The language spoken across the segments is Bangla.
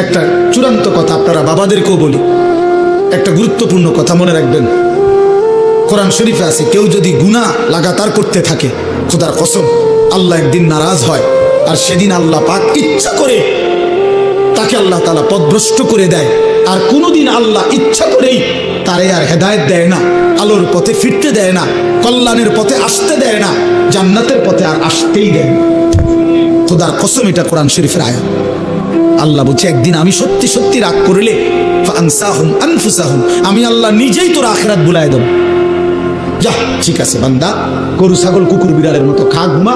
একটা চূড়ান্ত কথা আপনারা বাবাদেরকেও বলি, একটা গুরুত্বপূর্ণ কথা মনে রাখবেন। কোরআন শরীফে আছে, কেউ যদি গুনাহ লাগাতার করতে থাকে, খোদার কসম আল্লাহ একদিন নারাজ হয়, আর সেদিন আল্লাহ পাক ইচ্ছা করে তাকে আল্লাহ তাআলা পথভ্রষ্ট করে দেয়। আর কোনোদিন আল্লাহ ইচ্ছা করেই তারে আর হেদায়েত দেয় না, আলোর পথে ফিরতে দেয় না, কল্যাণের পথে আসতে দেয় না, জান্নাতের পথে আর আসতেই দেয় না। খোদার কসম, এটা কোরআন শরীফের আয়াত। আল্লাহ বলছে, একদিন আমি সত্যি সত্যি রাগ করলে ফাআনসাহুম আনফুসাহুম, আমি আল্লাহ নিজেই তোর আখিরাত ভুলায় দেব। যা, ঠিক আছে বান্দা, গরু ছাগল কুকুর বিড়ালের মতো খা, ঘুমা,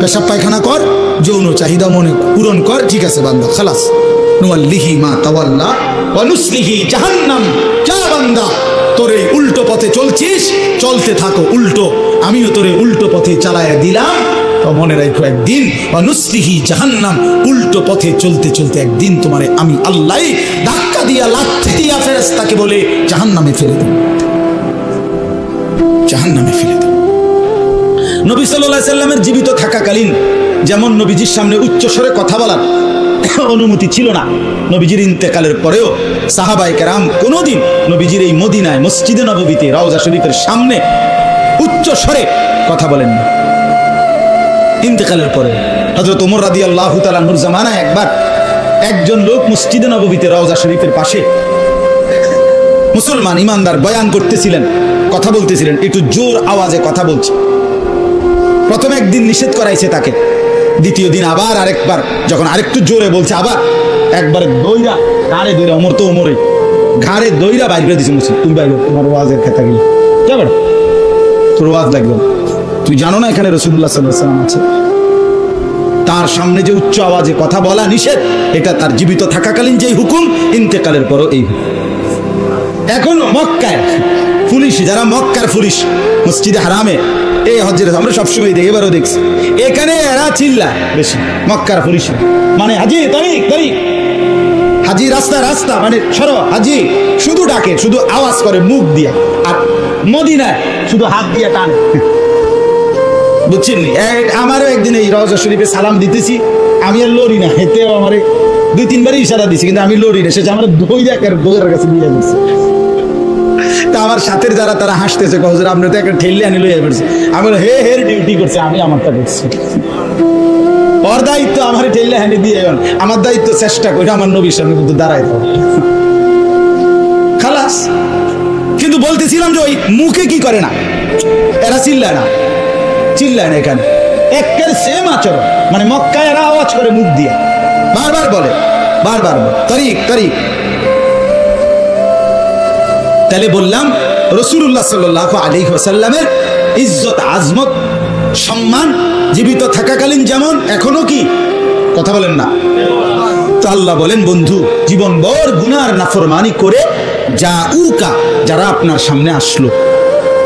পেশাব পায়খানা কর, যৌন চাহিদা মনে পূরণ কর, ঠিক আছে বান্দা, খালাস। নুওয়াল্লিহি মা তাওয়াল্লা ওয়া নুসলিহি জাহান্নাম। যা বান্দা, তোরে উল্টো পথে চলছিস, চলতে থাকো উল্টো, আমিও তোরে উল্টো পথে চালায়া দিলাম। তো মনে রাখো, একদিন ওয়া নুসলিহি জাহান্নাম, উল্টো পথে চলতে চলতে একদিন তোমারে আমি আল্লাহ ধাক্কা দিয়া লাথি দিয়া ফেরেশতাকে বলে জাহান্নামে ফেলে দেব, জাহান্নামে ফেলে দেব। নবী সাল্লাল্লাহু আলাইহি সাল্লামের জীবিত থাকাকালীন যেমন নবীজির সামনে উচ্চ স্বরে কথা বলার অনুমতি ছিল না, নবীজির ইন্তেকালের পরেও সাহাবায়ে কেরাম কোনোদিন নবীজির এই মদিনায় মসজিদে নববীতে রওজা শরীফের সামনে উচ্চ স্বরে কথা বলেন না। ইন্তেকালের পরে হযরত ওমর রাদিয়াল্লাহু তাআলা আনহুর জামানায় একবার একজন লোক মসজিদে নববীতে রওজা শরীফের পাশে মুসলমান ইমানদার বয়ান করতেছিলেন, কথা বলতেছিলেন, একটু জোর আওয়াজে কথা বলছে। প্রথমে একদিন নিষেধ করাইছে তাকে, দ্বিতীয় দিন আবার আরেকবার যখন আরেকটু জোরে বলছে, আবার একবার দইরা ঘাড়ে দইরা, ওমর তো ওমরে ঘাড়ে দইরা বাইর করে দিছে, মুসলিম তুই বাইরে, তোমার ওয়াজের খেতা গেল যাবে, তোর ওয়াজ লাগবে, তুই জানো না এখানে রাসূলুল্লাহ সাল্লাল্লাহু আলাইহি ওয়াসাল্লাম আছে। তার সামনে যে উচ্চ আওয়াজে কথা বলা নিষেধ, এটা তার জীবিত থাকাকালীন যেই হুকুম, ইন্তেকালের পরও এই হুকুম। এখন মক্কায় পুলিশ, যারা মক্কার পুলিশ মসজিদে হারামে এই হজ্জের, আমরা সবসময় দেখি, এবারও দেখছি, এখানে এরা চিল্লায় বেশি, মক্কার পুলিশ মানে হাজি তারিক তারিক, হাজি রাস্তা রাস্তা, মানে সরো হাজি, শুধু ডাকে, শুধু আওয়াজ করে মুখ দিয়ে, আর মদিনায় শুধু হাত দিয়ে টানে, বুঝছেন? আমারও একদিন এই রওজা শরীফে সালাম দিতেছি, আমি আর লড়ি না, হেতেও আমার দুই তিনবারই ইশারা দিছি, কিন্তু আমি লড়ি না, সে আমার দই দেখার দইয়ের কাছে দিয়ে দিচ্ছে। তা আমার সাথের যারা, তারা হাসতেছে, হুজুর আপনি তো একটা ঠেললে আনি লইয়া পড়ছে। আমি বলি, হে হের ডিউটি করছে, আমি আমারটা করছি, ওর দায়িত্ব আমার ঠেললে হানি দিয়ে, আমার দায়িত্ব চেষ্টা করে আমার নবীর সামনে কিন্তু দাঁড়াই থাকো, খালাস। কিন্তু বলতেছিলাম যে ওই মুখে কি করে না, এরা চিল্লায় না, চিল্লায় না, এখানে একের সেম আচরণ, মানে মক্কায় এরা আওয়াজ করে মুখ দিয়ে, বারবার বলে, বারবার তারিক তারিক। তাহলে বললাম রাসূলুল্লাহ সাল্লাল্লাহু আলাইহি ওয়াসাল্লামের ইজ্জত, আজমত, সম্মান জীবিত থাকাকালীন যেমন এখনো কি, কথা বলেন না? তো আল্লাহ বলেন, বন্ধু জীবনভর গুনার নাফরমানি করে যা উকা, যারা আপনার সামনে আসলো,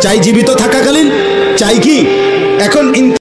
চাই জীবিত থাকাকালীন, চাই কি এখন